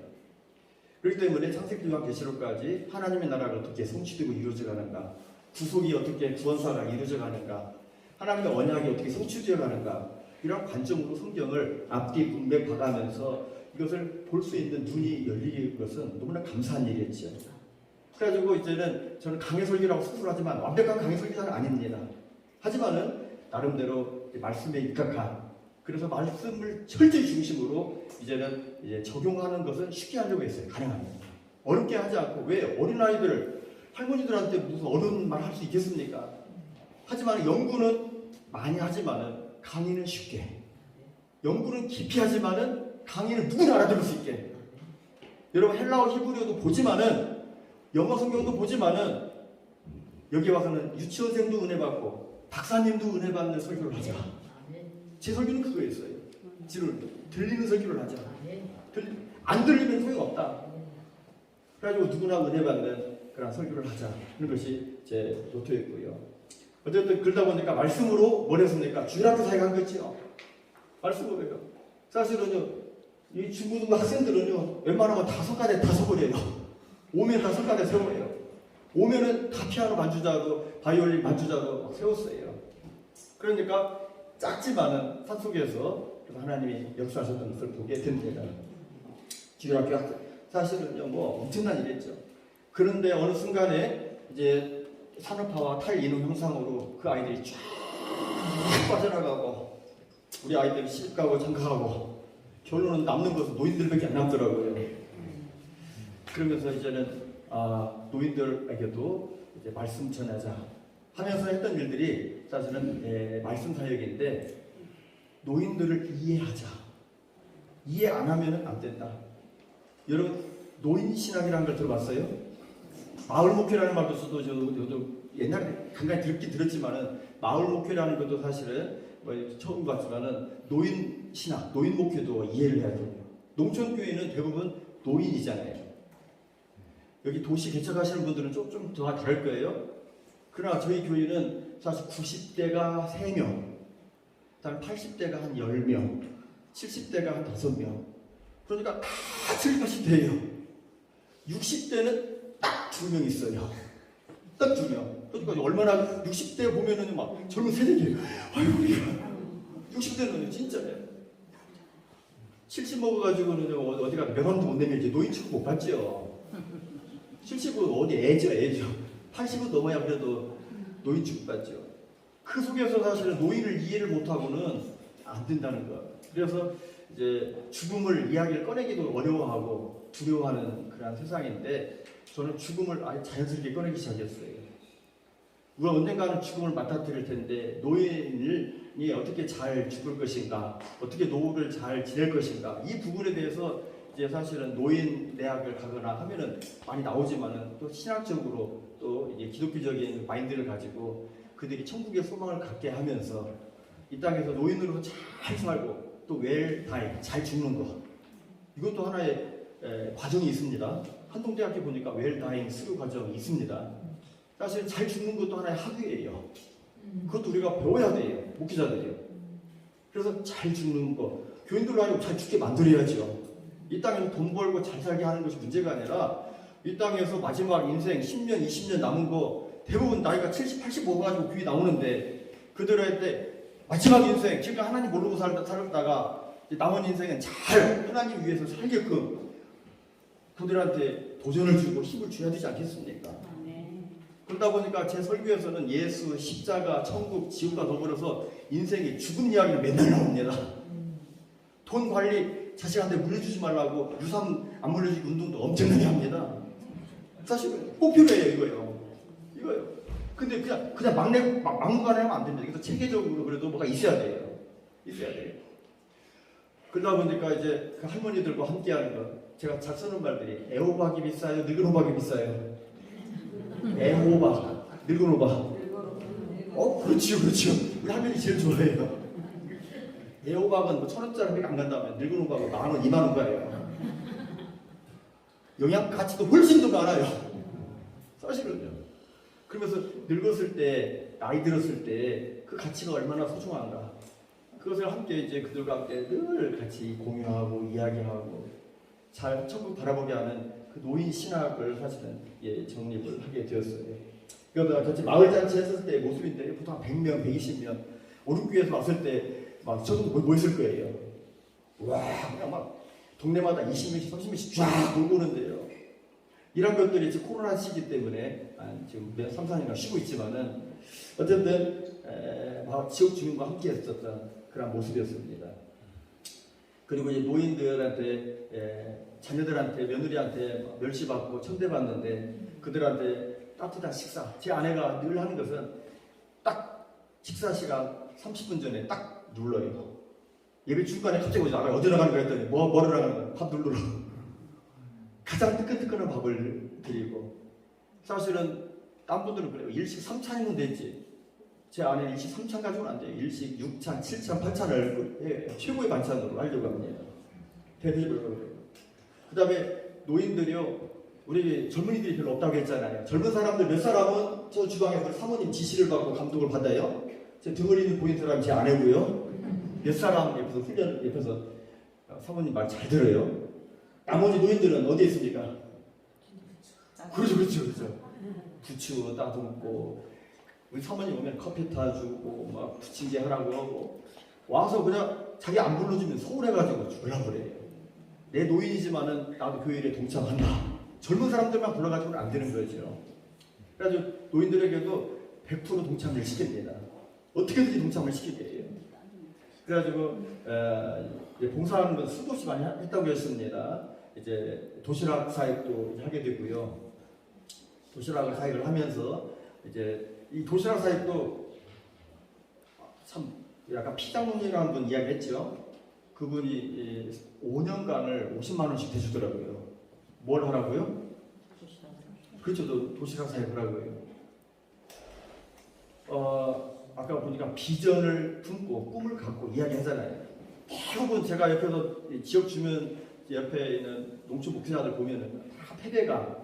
그렇기 때문에 창세기 요한계시록까지 하나님의 나라가 어떻게 성취되고 이루어져가는가, 구속이 어떻게 구원사가 이루어져가는가, 하나님의 언약이 어떻게 성취되어가는가, 이런 관점으로 성경을 앞뒤 분배 봐가면서 이것을 볼 수 있는 눈이 열리는 것은 너무나 감사한 일이었죠. 그래가지고 이제는 저는 강해 설교라고 스스로하지만 완벽한 강해 설교자는 아닙니다. 하지만은 나름대로 말씀에 입각한, 그래서 말씀을 철저히 중심으로 이제는 이제 적용하는 것은 쉽게 하려고 했어요. 가능합니다. 어렵게 하지 않고. 왜 어린아이들 할머니들한테 무슨 어려운 말 할 수 있겠습니까? 하지만 연구는 많이 하지만은 강의는 쉽게, 연구는 깊이 하지만은 강의는 누구나 알아들을 수 있게. 여러분 헬라어 히브리어도 보지만은 영어 성경도 보지만은 여기 와서는 유치원생도 은혜 받고 박사님도 은혜 받는 설교를 하자. 제 설교는 그거였어요. 들리는 설교를 하자. 안 들리면 소용없다. 그래가지고 누구나 은혜 받는 그런 설교를 하자 하는 것이 제 모토였고요. 어쨌든 그러다 보니까 말씀으로 뭘 했습니까? 주일학교 사역한 거지요. 말씀으로요. 사실은요, 이 중고등부 학생들은요, 웬만하면 다 성가대 다 서버려요. 오면 다 성가대 세워요. 오면은 다 피아노 만주자도 바이올린 만주자도 막 세웠어요. 그러니까 작지만은 산속에서 하나님이 역사하셨던 것을 보게 됩니다. 주일학교 학교 사실은요 뭐 엄청난 일이었죠. 그런데 어느 순간에 이제 산업화와 탈인후 형상으로 그 아이들이 쫙 빠져나가고 우리 아이들이 시집가고 장가가고 결론은 남는 것은 노인들밖에 안 남더라고요. 그러면서 이제는 노인들에게도 이제 말씀 전하자 하면서 했던 일들이 사실은 말씀 사역인데 노인들을 이해하자. 이해 안 하면 안 된다. 여러분 노인 신학이라는 걸 들어봤어요? 마을 목회라는 말도 저도 옛날에 간간히 듣긴 들었지만은 마을 목회라는 것도 사실은 처음 봤지만은 노인 신학, 노인 목회도 이해를 해야 돼요. 농촌 교회는 대부분 노인이잖아요. 여기 도시 개척하시는 분들은 좀 더 다를 거예요. 그러나 저희 교회는 사실 90대가 3명, 그다음에 80대가 한 10명, 70대가 한 5명. 그러니까 다 70, 80대예요. 60대는 딱 2명 있어요. 딱 2명. 그러니까 얼마나 60대 보면은 막 젊은 새내기예요. 아이고 우리가 60대는 진짜예요. 70 먹어가지고는 어디가 면허도 못 내밀지 노인 취급 못 받죠. 70은 어디 애죠. 80은 넘어야 그래도 노인 취급 받죠. 그 속에서 사실은 노인을 이해를 못하고는 안 된다는 거. 그래서 이제 죽음을 이야기를 꺼내기도 어려워하고 두려워하는 그런 세상인데 저는 죽음을 아예 자연스럽게 꺼내기 시작했어요. 우리가 언젠가는 죽음을 맞닥뜨릴 텐데 노인이 어떻게 잘 죽을 것인가, 어떻게 노후를 잘 지낼 것인가 이 부분에 대해서 이제 사실은 노인 대학을 가거나 하면은 많이 나오지만은 또 신학적으로 또 이제 기독교적인 마인드를 가지고 그들이 천국의 소망을 갖게 하면서 이 땅에서 노인으로 잘 살고 또 웰다이 잘 죽는 거 이것도 하나의 과정이 있습니다. 한동대학교 보니까 웰다잉 수료 과정이 있습니다. 사실 잘 죽는 것도 하나의 학위예요. 그것도 우리가 배워야 돼요. 목회자들이요. 그래서 잘 죽는 거 교인들로 하여금 잘 죽게 만들어야죠. 이 땅에서 돈 벌고 잘 살게 하는 것이 문제가 아니라 이 땅에서 마지막 인생 10년, 20년 남은 거 대부분 나이가 70, 80 먹어가지고 교회 나오는데 그들한테 마지막 인생, 지금 하나님 모르고 살다가 남은 인생은 잘 하나님 위해서 살게끔 그들한테 도전을 주고 힘을 줘야 되지 않겠습니까? 그러다 보니까 제 설교에서는 예수, 십자가, 천국, 지옥과 더불어서 인생의 죽음 이야기를 맨날 나옵니다. 돈 관리 자식한테 물려주지 말라고 유산 안 물려주기 운동도 엄청나게 합니다. 사실 꼭 필요해요 이거요. 근데 그냥 막무가내 하면 안 됩니다. 그래서 체계적으로 그래도 뭐가 있어야 돼요. 그러다 보니까 이제 그 할머니들과 함께하는 거 제가 잘 쓰는 말들이 애호박이 비싸요, 늙은 호박이 비싸요. 애호박, 늙은 호박. 그렇지요. 우리 할머니 제일 좋아해요. 애호박은 뭐 1,000원짜리밖에 안 간다면 늙은 호박은 10,000원, 20,000원 거예요. 영양 가치도 훨씬 더 많아요. 사실은요. 그러면서 늙었을 때, 나이 들었을 때 그 가치가 얼마나 소중한가. 그것을 함께 이제 그들과 함께 늘 같이 공유하고 이야기하고 잘 천국 바라보게 하는 그 노인 신학을 사실은 정립을 하게 되었어요. 그러다 같이 마을 잔치 했을 때의 모습인데 보통 한 100명, 120명 오른교에서 왔을 때 막 저도 모였을 거예요. 와, 그냥 막 동네마다 20명씩, 30명씩 쫙 돌고 오는데요. 이런 것들이 지금 코로나 시기 때문에 지금 3, 4년간 쉬고 있지만은 어쨌든 지역 주민과 함께 했었던 그런 모습이었습니다. 그리고 이제 노인들한테 자녀들한테 며느리한테 멸시받고 천대받는데 그들한테 따뜻한 식사 제 아내가 늘 하는 것은 딱 식사 시간 30분 전에 딱 눌러요. 예배 중간에 갑자기 오지 않아요. 어디 나가는 거야 했더니 뭐로 나가는 거야? 밥 누르러. 가장 뜨끈뜨끈한 밥을 드리고 사실은 딴 분들은 그래요. 일식 3찬이면 되지. 제 아내는 일식 3찬 가지고는 안 돼요. 일식 6찬, 7찬, 8찬을 최고의 반찬으로 하려고 합니다. 대접을 그래요. 그 다음에 노인들이요 우리 젊은이들이 별로 없다고 했잖아요. 젊은 사람들 몇 사람은 저 주방에서 사모님 지시를 받고 감독을 받아요. 제 등어리는 보이는 사람이 제 아내고요. 몇 사람 옆에서 훈련 옆에서 사모님 말 잘 들어요. 나머지 노인들은 어디에 있습니까? 그렇죠. 부추 따듬고 우리 사모님 오면 커피 타주고 막 부침개 하라고 하고 와서 그냥 자기 안 불러주면 서운해가지고 졸라버려요. 내 노인이지만은 나도 교회에 동참한다. 젊은 사람들만 불러가지고는 안 되는 거죠. 그래가지고 노인들에게도 100% 동참을 시킵니다. 어떻게든지 동참을 시키게 해요. 그래가지고 봉사하는 건 수도 없이 많이 했다고 했습니다. 이제 도시락 사역도 하게 되고요. 도시락 사역을 하면서 이제 이 도시락 사역도 참 약간 피장론이라는 분 이야기했죠. 그분이 5년간을 50만 원씩 대주더라고요. 뭘 하라고요? 그렇죠. 도시락 사역을 하고요. 아까 보니까 비전을 품고 꿈을 갖고 이야기하잖아요. 대부분 제가 옆에서 지역 주민 옆에 있는 농촌 목회자들 보면은 다 패배감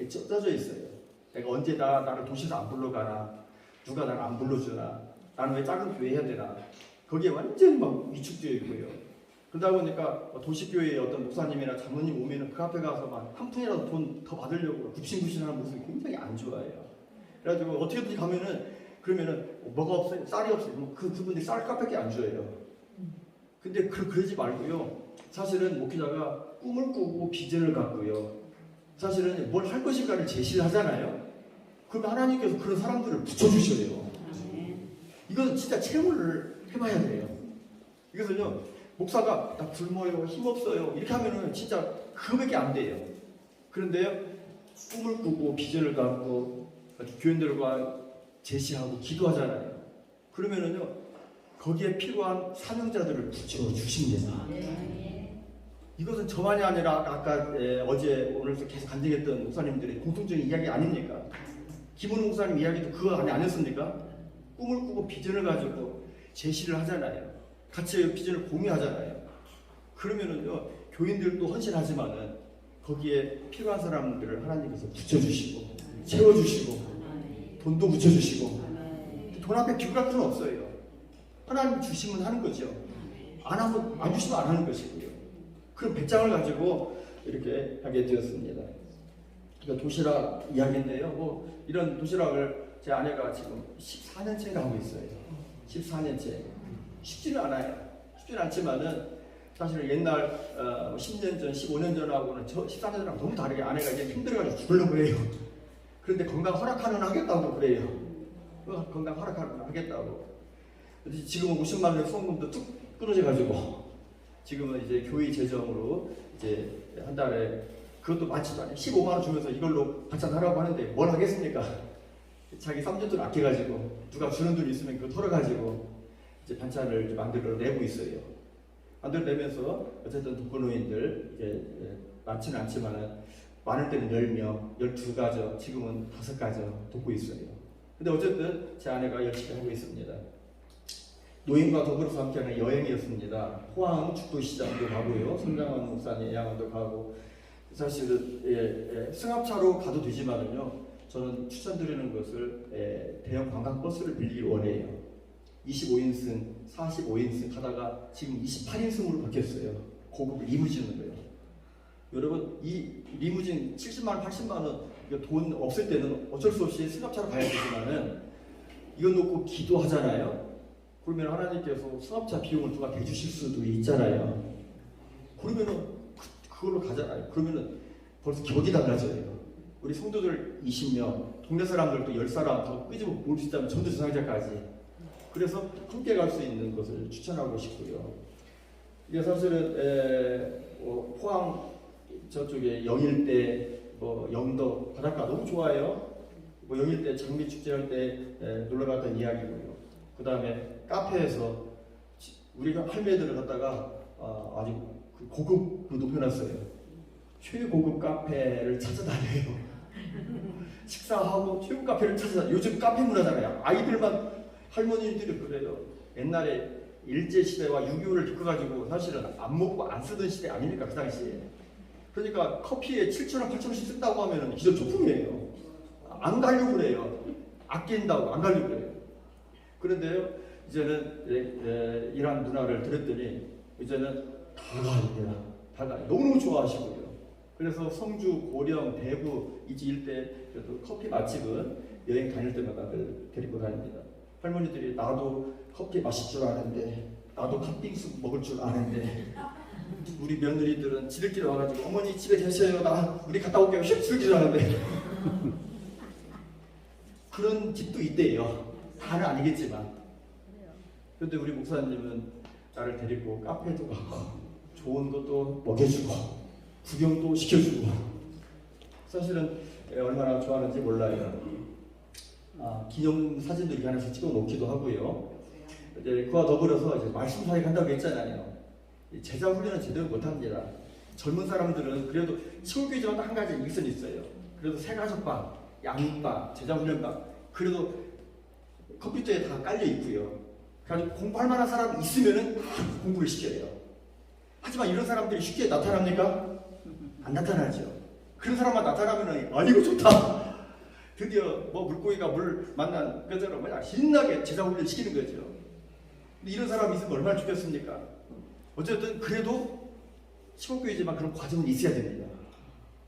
쪄져 있어요. 내가 언제 나를 도시에서 안 불러가나, 누가 나를 안 불러주나, 나는 왜 작은 교회 해야 되나, 거기에 완전히 막 위축되어 있고요. 그러다 보니까 도시교회의 어떤 목사님이나 장로님 오면은 그 앞에 가서 막 한 푼이라도 돈 더 받으려고 굽신굽신하는 모습이 굉장히 안 좋아해요. 그래가지고 어떻게든지 가면은 그러면은 뭐가 없어요? 쌀이 없어요. 그분들이 쌀값밖에 안 줘요. 근데 그러지 말고요. 사실은 목회자가 꿈을 꾸고 비전을 갖고요. 사실은 뭘 할 것인가를 제시를 하잖아요. 그럼 하나님께서 그런 사람들을 붙여주셔요. 이건 진짜 체험을 해봐야 돼요. 이것은요, 목사가 나 굶어요, 힘없어요 이렇게 하면은 진짜 그거밖에 안 돼요. 그런데요, 꿈을 꾸고 비전을 갖고 교인들과 제시하고 기도하잖아요. 그러면은요, 거기에 필요한 사명자들을 붙여주십니다. 이것은 저만이 아니라 아까 어제 오늘 계속 간증했던 목사님들의 공통적인 이야기 아닙니까? 김은우 목사님 이야기도 그거 안에 아니었습니까? 꿈을 꾸고 비전을 가지고 제시를 하잖아요. 같이 비전을 공유하잖아요. 그러면은요, 교인들도 헌신하지만은 거기에 필요한 사람들을 하나님께서 붙여주시고 채워주시고 돈도 붙여주시고 돈 앞에 비굴할 필요는 없어요. 하나님 주시면 하는 거죠. 안 주시면 안 하는 것이고요. 그런 배짱을 가지고 이렇게 하게 되었습니다. 그러니까 도시락 이야기인데요. 이런 도시락을 제 아내가 지금 14년째가 하고 있어요. 14년째. 쉽지는 않아요. 쉽지는 않지만은 사실은 옛날 10년 전, 15년 전하고는 14년 전하고 너무 다르게 아내가 이제 힘들어가지고 죽으려고 해요. 그런데 건강 허락하는 하겠다고 그래요. 건강 허락하는 하겠다고. 지금은 50만 원의 후원금도 뚝 끊어져가지고 지금은 이제 교회 재정으로 이제 한 달에 그것도 많지도 않아요. 15만 원 주면서 이걸로 반찬하라고 하는데 뭘 하겠습니까? 자기 3년 아껴가지고 누가 주는 돈 있으면 그거 털어가지고 이제 반찬을 만들어 내고 있어요. 만들어 내면서 어쨌든 독거노인들 이제 많지는 않지만은 많을 때는 10명, 12가정, 지금은 5가정 돕고 있어요. 근데 어쨌든 제 아내가 열심히 하고 있습니다. 노인과 더불어서 함께하는 여행이었습니다. 포항 죽도시장도 가고요. 손장원 목사님 양원도 가고 사실은 승합차로 가도 되지만은요. 저는 추천드리는 것을 대형 관광버스를 빌리길 원해요. 25인승, 45인승 가다가 지금 28인승으로 바뀌었어요. 고급 리무진으로요. 여러분 이 리무진 70만 원, 80만 원 돈 없을 때는 어쩔 수 없이 승합차로 가야 되지만은 이건 놓고 기도하잖아요. 그러면 하나님께서 승합차 비용을 누가 대주실 수도 있잖아요. 그러면은 그걸로 가잖아요. 그러면은 벌써 격이 달라져요. 우리 성도들 20명, 동네 사람들도 10사람 더 끄집어 모을 수 있다면 전도주상자까지. 그래서 함께 갈 수 있는 것을 추천하고 싶고요. 이게 사실은 포항 저쪽에 영일대, 영도 바닷가 너무 좋아요. 영일대 장미 축제할 때 놀러 갔던 이야기고요. 그 다음에 카페에서 우리가 할매들을 갖다가 아주 고급으로 높여놨어요. 최고급 카페를 찾아다녀요. 식사하고 최고급 카페를 찾아다녀요. 요즘 카페 문화잖아요. 아이들만 할머니들이 그래요. 옛날에 일제시대와 6.25를 겪어가지고 사실은 안 먹고 안 쓰던 시대 아닙니까? 그 당시에. 그러니까 커피에 7,000원, 8,000원씩 쓴다고 하면 기존 조품이에요. 안 가려고 그래요. 아낀다고 안 가려고 그래요. 그런데요, 이제는 이런 문화를 들었더니 이제는 다 가입니다. 다 가요. 너무너무 좋아하시고요. 그래서 성주, 고령, 대구 이지 일대 그래도 커피 맛집은 여행 다닐 때마다 데리고 다닙니다. 할머니들이 나도 커피 마실 줄 아는데, 나도 팥빙수 먹을 줄 아는데, 우리 며느리들은 지들끼리 와가지고 어머니 집에 계셔요, 나 우리 갔다 올게요, 슉 즐기지 않는데 그런 집도 있대요. 다는 아니겠지만. 그런데 우리 목사님은 나를 데리고 카페도 가고 좋은 것도 먹여주고 구경도 시켜주고, 사실은 얼마나 좋아하는지 몰라요. 기념 사진도 이렇게 하나씩 찍어 놓기도 하고요. 이제 그와 더불어서 이제 말씀 사역 한다고 했잖아요. 제자 훈련은 제대로 못합니다. 젊은 사람들은 그래도 시골교회지만 한 가지 일선이 있어요. 그래도 새가족방, 양육방, 제자 훈련방, 그래도 컴퓨터에 다 깔려 있고요. 그래서 공부할 만한 사람 있으면은 공부를 시켜요. 하지만 이런 사람들이 쉽게 나타납니까? 안 나타나죠. 그런 사람만 나타나면은 이거 좋다. 드디어 뭐 물고기가 물 만난 것처럼 뭐냐 신나게 제자 훈련 시키는 거죠. 근데 이런 사람이 있으면 얼마나 좋겠습니까? 어쨌든 그래도 시골교회지만 그런 과정은 있어야 됩니다.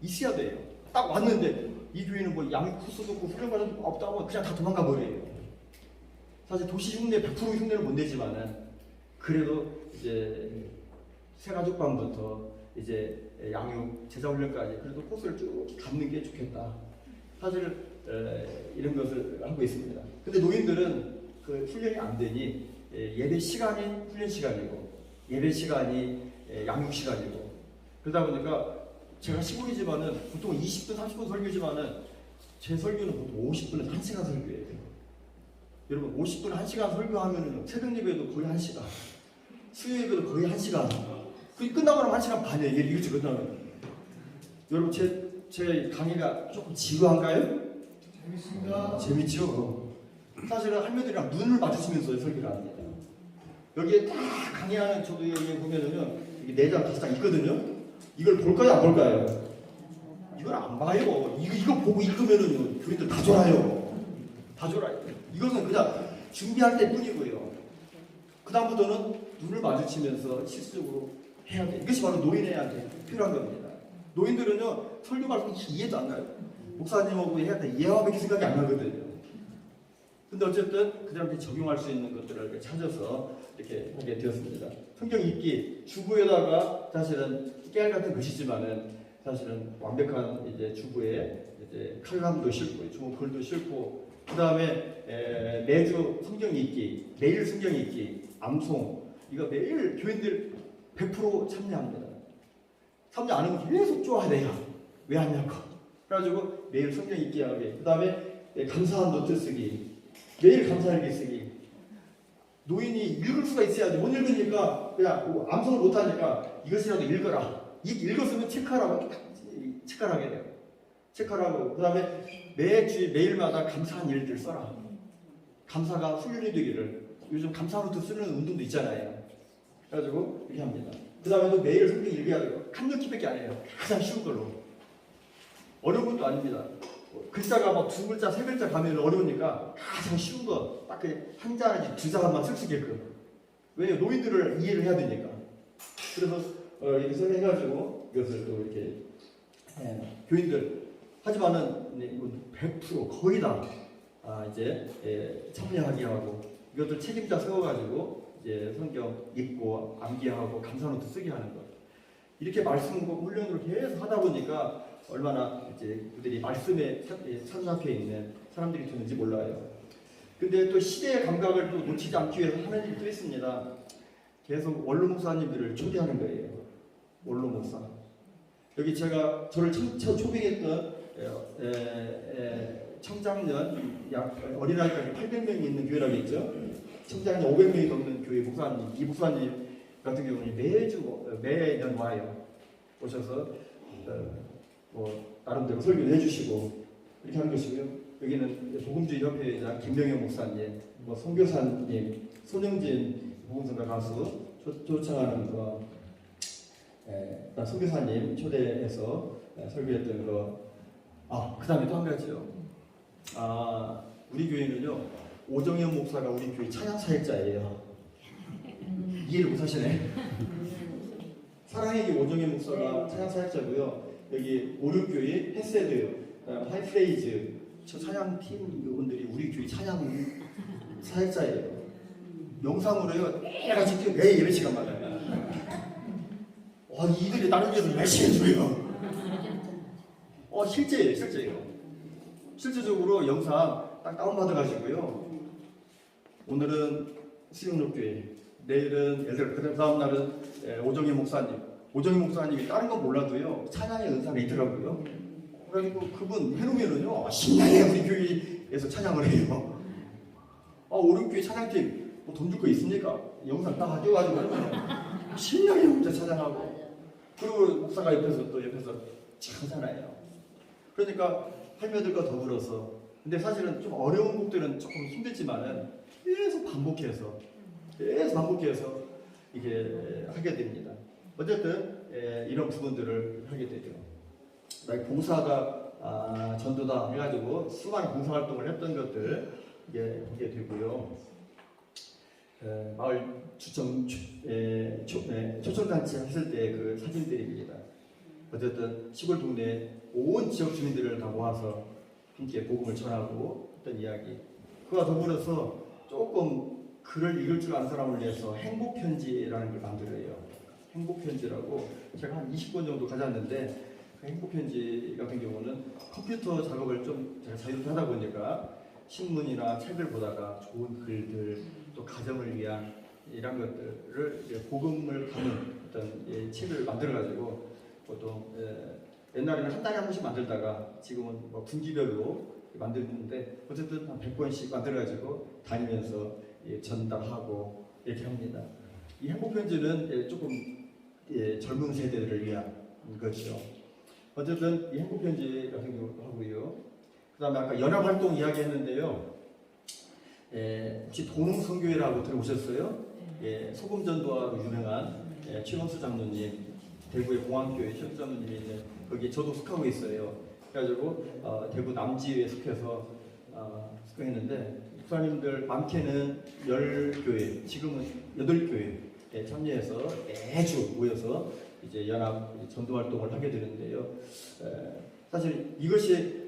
있어야 돼요. 딱 왔는데 이 교회는 뭐 양육 코스도 없고 훈련 과정도 없다고 하면 그냥 다 도망가 버려요. 사실 도시 흉내 100% 흉내를 못 내지만은 그래도 이제 새가족방부터 이제 양육 제자 훈련까지 그래도 코스를 쭉 갖는 게 좋겠다. 사실 이런 것을 하고 있습니다. 근데 노인들은 그 훈련이 안 되니 예배 시간이 훈련 시간이고 예배 시간이 양육 시간이고, 그러다 보니까 제가 시골이지만은 보통 20분 30분 설교지만은 제 설교는 보통 50분에서 1시간 설교예요. 여러분 50분 1시간 설교하면은 새벽 예배도 거의 1시간, 수요 예배도 거의 1시간, 그게 끝나고 나면 1시간 반이에요. 일찍 끝나면. 여러분 제 강의가 조금 지루한가요? 재밌습니다. 재밌죠? 사실은 할머니들이랑 눈을 마주치면서 설교를 합니다. 여기에 딱 강의하는 저도 여기 보면은요, 이게 4장 5장 있거든요. 이걸 볼까요, 안 볼까요? 이걸 안 봐요. 이거 보고 읽으면은요, 교인들 다 졸아요. 다 졸아요. 이것은 그냥 준비할 때 뿐이고요. 그다음부터는 눈을 마주치면서 실수적으로 해야 돼. 이것이 바로 노인애한테 필요한 겁니다. 노인들은요, 설교 말씀 이해도 안 가요. 목사님하고 해야 돼. 이해하면 생각이 안 나거든요. 근데 어쨌든 그들한테 적용할 수 있는 것들을 찾아서 이렇게 하게 되었습니다. 성경 읽기, 주부에다가 사실은 깨알 같은 것이지만은 사실은 완벽한 이제 주부의 이제 칼럼도 싣고, 좋은 글도 싣고, 그 다음에 매주 성경 읽기, 매일 성경 읽기, 암송, 이거 매일 교인들 100% 참여합니다. 참여 안 하면 계속 좋아해요. 왜 하냐고. 그래가지고 매일 성경 읽기 하게, 그 다음에 감사한 노트 쓰기, 매일 감사일기 쓰기. 노인이 읽을 수가 있어야지. 못 읽으니까 그냥 암송을 못하니까 이것이라도 읽어라. 읽었으면 체크하라고 체크하게 돼요. 체크하라고. 그 다음에 매일마다 감사한 일들 써라. 감사가 훈련이 되기를. 요즘 감사 노트 쓰는 운동도 있잖아요. 그래가지고 이렇게 합니다. 그 다음에 또 매일 성경 읽어야 되고 한 읽기밖에 안 해요. 가장 쉬운 걸로. 어려운 것도 아닙니다. 글자가 막 2글자, 3글자 가면 어려우니까 가장 쉬운 거 딱 한 자씩 2자만 쓸 수 있게끔. 왜요? 노인들을 이해를 해야 되니까. 그래서 이렇게 해가지고 이것을 또 이렇게 교인들 하지만은 이건 100% 거의 다 이제 참여하게 하고 이것들 책임자 세워가지고 이제 성경 읽고 암기하고 감사노트 쓰게 하는 것. 이렇게 말씀 훈련으로 계속 하다 보니까 얼마나 이제 그들이 말씀에 사로잡혀 있는 사람들이 되는지 몰라요. 근데 또 시대의 감각을 또 놓치지 않기 위해서 하는 일이 또 있습니다. 계속 원로 목사님들을 초대하는 거예요. 원로 목사. 여기 제가 저를 초빙했던 청장년 약 어린아이까지 800명이 있는 교회라고 있죠. 청장년 500명이 넘는 교회 목사님, 이 목사님 같은 경우는 매년 와요. 오셔서 뭐 나름대로 설교를 해주시고 이렇게 하는 것이고요. 여기는 복음주의 협회회장 김명현 목사님, 뭐 선교사님, 손영진 복음성가 가수 초청하는 거. 선교사님 초대해서 설교했던 거. 그 다음에 또 한 가지요. 우리 교회는요, 오정현 목사가 우리 교회 찬양 사역자예요. 이해를 못 하시네. 사랑의 길 오정현 목사가 찬양 사역자고요. 여기 오륙교회 헤세드, 하이프레이즈 저 찬양팀 분들이 우리 교회 찬양 사역자예요. 영상으로요, 내가 직접 매 예배 시간마다 이들이 다른 데서 열심히 해줘요. 실제예요. 실제적으로 영상 딱 다운받아가지고요. 오늘은 수영록교회, 내일은 그 다음 날은 오정희 목사님이 다른 건 몰라도요, 찬양의 은사가 있더라고요. 그래가지고 그분 해놓으면은요, 신나게 우리 교회에서 찬양을 해요. 오륙교회 찬양팀 돈 줄 거 있습니까? 영상 딱 가져가지고 신나게 혼자 찬양하고, 그리고 목사가 옆에서 하잖아요. 그러니까 할매들과 더불어서, 근데 사실은 좀 어려운 곡들은 조금 힘들지만은 계속 반복해서 이게 하게 됩니다. 어쨌든 이런 부분들을 하게 되죠. 봉사가 전도다 해가지고 수많은 봉사활동을 했던 것들 이게 보게 되고요. 마을 초청단체 했을 때 그 사진들입니다. 어쨌든 시골 동네 온 지역 주민들을 다 모아서 함께 복음을 전하고 했던 이야기. 그와 더불어서 조금 글을 읽을 줄 아는 사람을 위해서 행복편지라는 걸 만들어요. 행복편지라고 제가 한 20권 정도 가졌는데, 그 행복편지 같은 경우는 컴퓨터 작업을 좀 제가 자유롭게 하다 보니까 신문이나 책을 보다가 좋은 글들, 또 가정을 위한 이런 것들을 복음을 담은 어떤 책을 만들어가지고, 보통 옛날에는 한 달에 한 번씩 만들다가 지금은 뭐 분기별로 만드는데, 어쨌든 한 100권씩 만들어가지고 다니면서 전달하고 이렇게 합니다. 이 행복편지는 조금 젊은 세대들을 위한 거죠. 어쨌든 이 행복편지 같은 경우도 하고요. 그 다음에 아까 연합활동 이야기 했는데요. 혹시 도농선교회라고 들어보셨어요? 소금전도하로 유명한 최범수 장로님, 대구의 공항교회 최범수 장로님이 있는 거기에 저도 속하고 있어요. 그래가지고 대구 남지에 속해서 속했는데, 목사님들 많게는 10교회, 지금은 8교회에 참여해서 매주 모여서 이제 연합 전도 활동을 하게 되는데요. 사실 이것이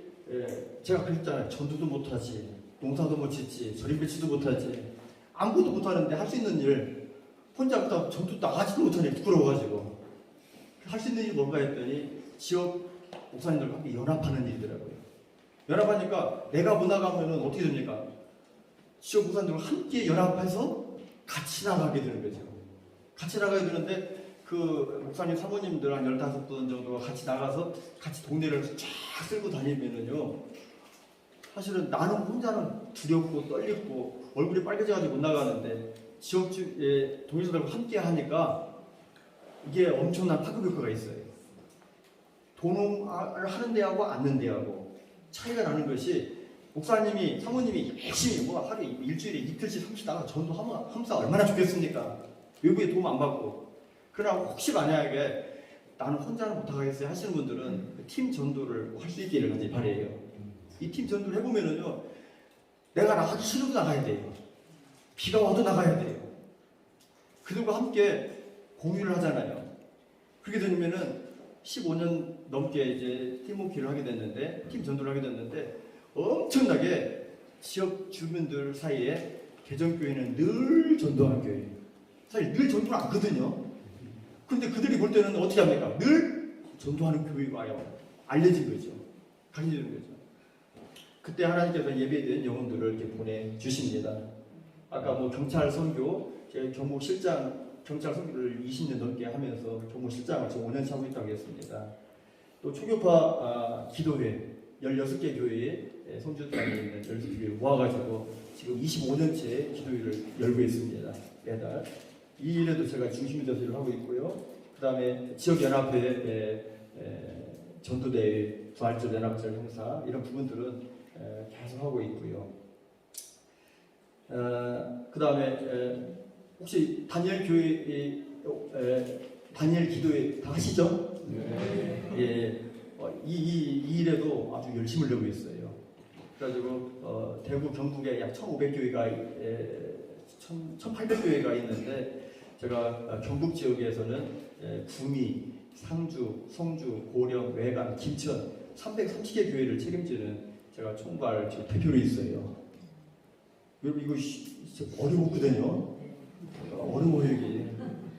제가 그랬잖아요. 전도도 못하지, 농사도 못 짓지, 절임 배치도 못하지, 아무것도 못하는데 할 수 있는 일 혼자부터 전도 나가지도 못하니 부끄러워가지고 할 수 있는 일이 뭔가 했더니 지역 목사님들과 함께 연합하는 일이더라고요. 연합하니까 내가 못 나가면 어떻게 됩니까? 지역 목사님들과 함께 연합해서 같이 나가게 되는 거죠. 같이 나가게 되는데, 그 목사님 사모님들 한 15분 정도가 같이 나가서 같이 동네를 쫙 쓸고 다니면은요, 사실은 나는 혼자는 두렵고 떨리고 얼굴이 빨개져가지고 못 나가는데, 지역의 동료들과 함께 하니까 이게 엄청난 파급 효과가 있어요. 도농을 하는 데하고 않는 데하고 차이가 나는 것이, 목사님이 사모님이 열심히 하루 일주일에 이틀씩 3씩 나가서 전도 하면서 얼마나 좋겠습니까? 외부에 도움 안 받고. 그러나 혹시 만약에 나는 혼자는 못하겠어요 하시는 분들은 팀 전도를 할 수 있기를 간절히 바라요. 이 팀 전도를 해보면은요, 내가 나가기 싫어도 나가야 돼요. 비가 와도 나가야 돼요. 그들과 함께 공유를 하잖아요. 그렇게 되면은 15년 넘게 이제 팀워크를 하게 됐는데, 팀 전도를 하게 됐는데, 엄청나게 지역 주민들 사이에 개정교회는 늘 전도하는 교회예요. 사실 늘 전도를 않거든요. 근데 그들이 볼 때는 어떻게 합니까? 늘 전도하는 교회가 알려진 거죠. 강해지는 거죠. 그때 하나님께서 예배된 영혼들을 이렇게 보내주십니다. 아까 뭐 경찰 선교, 제가 경무실장, 경찰 선교를 20년 넘게 하면서 경무실장을 지금 5년 차고 있다고 했습니다. 또 초교파 기도회 16개 교회에 성주단에 있는 16개 모아가지고 지금 25년째 기도회를 열고 있습니다. 매달. 이 일에도 제가 중심이 돼서 일을 하고 있고요. 그 다음에 지역연합회 전도대회, 부활절 연합절 행사, 이런 부분들은 계속 하고 있고요. 그 다음에 혹시 반일 기도회 다 하시죠? 예, 이 일에도 아주 열심을 내고 있어요. 그래가지고 대구 경북에 약 1,500교회가 1,800교회가 있는데 제가 경북 지역에서는 구미, 상주, 성주, 고령, 외관, 김천 330개 교회를 책임지는 제가 총괄 대표로 있어요. 여러분 이거 진짜 어려웠거든요. 어려워요 이게.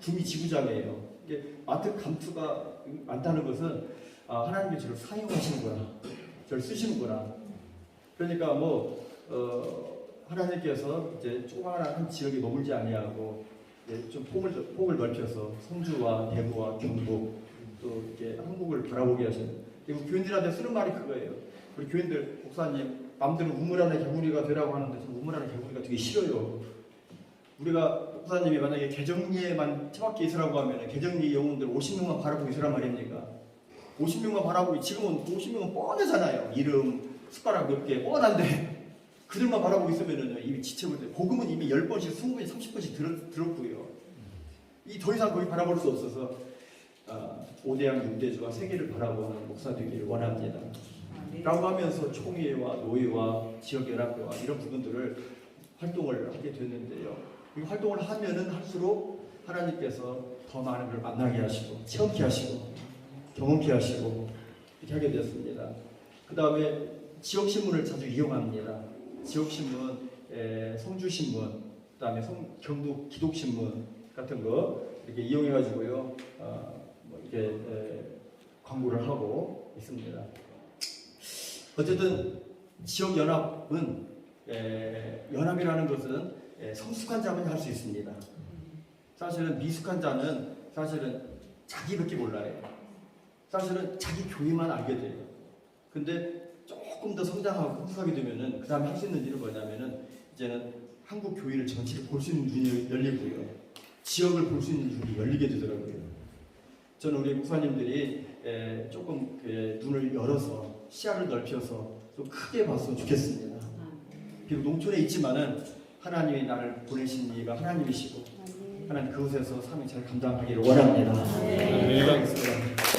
구미 지부장이에요. 이게 마트 감투가 많다는 것은 하나님이 저를 사용하시는구나, 저를 쓰시는구나. 그러니까 하나님께서 이제 조그마한 한 지역에 머물지 아니하고 좀 폭을 넓혀서 성주와 대구와 경북 또 이렇게 한국을 바라보게 하시는. 그리고 교인들한테 쓰는 말이 그거예요. 우리 교인들 목사님 남들은 우물 안에 개구리가 되라고 하는데 저는 우물 안에 개구리가 되게 싫어요. 우리가 목사님이 만약에 개정리에만 처박혀 있으라고 하면 개정리 영혼들 50명만 바라보고 있으란 말입니까? 50명만 바라보고 지금은 50명은 뻔하잖아요. 이름 숟가락 몇 개 뻔한데 그들만 바라보고 있으면은 이미 지쳐버릴 때 복음은 이미 10번씩 20번씩 30번씩 들었고요. 이 더 이상 거기 바라볼 수 없어서 5대양 6대주와 세계를 바라보는 목사 되기를 원합니다. 라고 하면서 총회와 노예와 지역연합회와 이런 부분들을 활동을 하게 됐는데요. 이 활동을 하면은 할수록 하나님께서 더 많은 걸 만나게 하시고 체험케 하시고 경험케 하시고 이렇게 하게 되었습니다. 그 다음에 지역신문을 자주 이용합니다. 지역신문, 성주신문, 그 다음에 경북 기독신문 같은 거 이렇게 이용해가지고요, 이렇게 광고를 하고 있습니다. 어쨌든 지역연합은 연합이라는 것은 성숙한 자만 할 수 있습니다. 사실은 미숙한 자는 사실은 자기밖에 몰라요. 사실은 자기 교회만 알게 돼요. 근데 조금 더 성장하고 성숙하게 되면은 그 다음에 할 수 있는 일은 뭐냐면은 이제는 한국 교회를 전체를 볼 수 있는 눈이 열리고요, 지역을 볼 수 있는 눈이 열리게 되더라고요. 저는 우리 목사님들이 조금 눈을 열어서 시야를 넓혀서 좀 크게 봤으면 좋겠습니다. 비록 농촌에 있지만은 하나님이 나를 보내신 이가 하나님이시고 하나님 그곳에서 삶을 잘 감당하기를 원합니다. 기도하겠습니다.